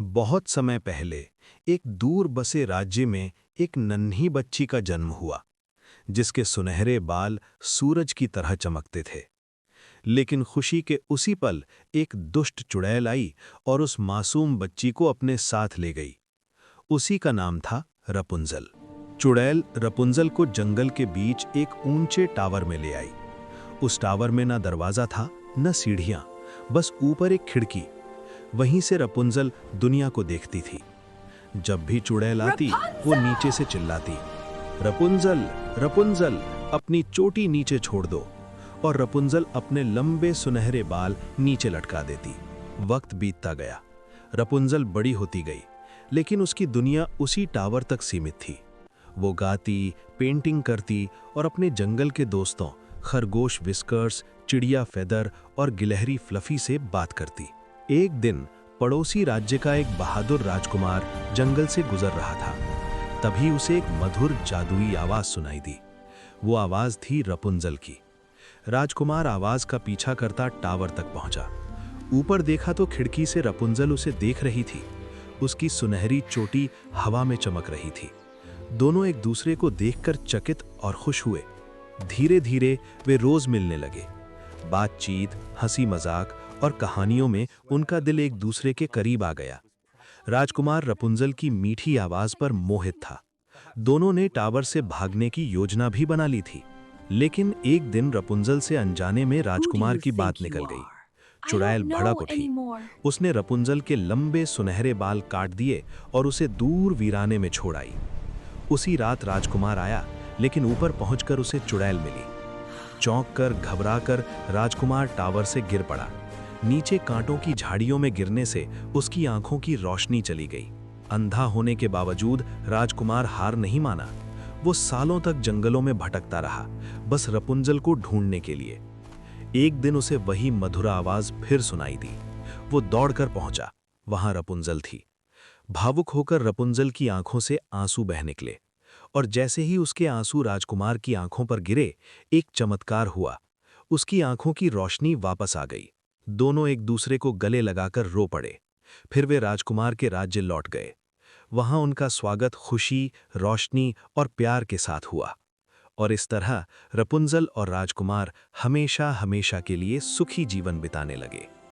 बहुत समय पहले एक दूर बसे राज्य में एक नन्ही बच्ची का जन्म हुआ, जिसके सुनहरे बाल सूरज की तरह चमकते थे। लेकिन खुशी के उसी पल एक दुष्ट चुड़ैल आई और उस मासूम बच्ची को अपने साथ ले गई। उसी का नाम था रपुंजल। चुड़ैल रपुंजल को जंगल के बीच एक ऊंचे टावर में ले आई। उस टावर में न दरवाजा था, न सीढ़ियां, बस ऊपर एक खिड़की। वहीं से रपुंजल दुनिया को देखती थी। जब भी चुड़ैल आती, वो नीचे से चिल्लाती, रपुंजल, रपुंजल, अपनी चोटी नीचे छोड़ दो। और रपुंजल अपने लंबे सुनहरे बाल नीचे लटका देती। वक्त बीतता गया, रपुंजल बड़ी होती गई, लेकिन उसकी दुनिया उसी टावर तक सीमित थी। वो गाती, पेंटिंग करती और अपने जंगल के दोस्तों खरगोश विस्कर्स, चिड़िया फेदर और गिलहरी फ्लफी से बात करती। एक दिन पड़ोसी राज्य का एक बहादुर राजकुमार जंगल से गुजर रहा था। तभी उसे एक मधुर जादुई आवाज सुनाई दी। वो आवाज थी रपुंजल की। राजकुमार आवाज का पीछा करता टावर तक पहुंचा। ऊपर देखा तो खिड़की से रपुंजल उसे देख रही थी। उसकी सुनहरी चोटी हवा में चमक रही थी। दोनों एक दूसरे को देखकर चकित और खुश हुए। धीरे धीरे वे रोज मिलने लगे। बातचीत, हंसी मजाक और कहानियों में उनका दिल एक दूसरे के करीब आ गया। राजकुमार रपुंजल की मीठी आवाज पर मोहित था। दोनों ने टावर से भागने की योजना भी बना ली थी। लेकिन एक दिन रपुंजल से अनजाने में राजकुमार की बात निकल गई। चुड़ैल भड़क उठी। उसने रपुंजल के लंबे सुनहरे बाल काट दिए और उसे दूर वीराने में छोड़ आई। उसी रात राजकुमार आया, लेकिन ऊपर पहुंचकर उसे चुड़ैल मिली। चौंक कर, घबरा कर राजकुमार टावर से गिर पड़ा। नीचे कांटों की झाड़ियों में गिरने से उसकी आंखों की रोशनी चली गई। अंधा होने के बावजूद राजकुमार हार नहीं माना। वो सालों तक जंगलों में भटकता रहा, बस रपुंजल को ढूंढने के लिए। एक दिन उसे वही मधुर आवाज फिर सुनाई दी। वो दौड़कर पहुंचा। वहां रपुंजल थी। भावुक होकर रपुंजल की आंखों से आंसू बह निकले। और जैसे ही उसके आंसू राजकुमार की आंखों पर गिरे, एक चमत्कार हुआ। उसकी आंखों की रोशनी वापस आ गई। दोनों एक दूसरे को गले लगाकर रो पड़े। फिर वे राजकुमार के राज्य लौट गए। वहां उनका स्वागत खुशी, रोशनी और प्यार के साथ हुआ। और इस तरह रपुंजल और राजकुमार हमेशा हमेशा के लिए सुखी जीवन बिताने लगे।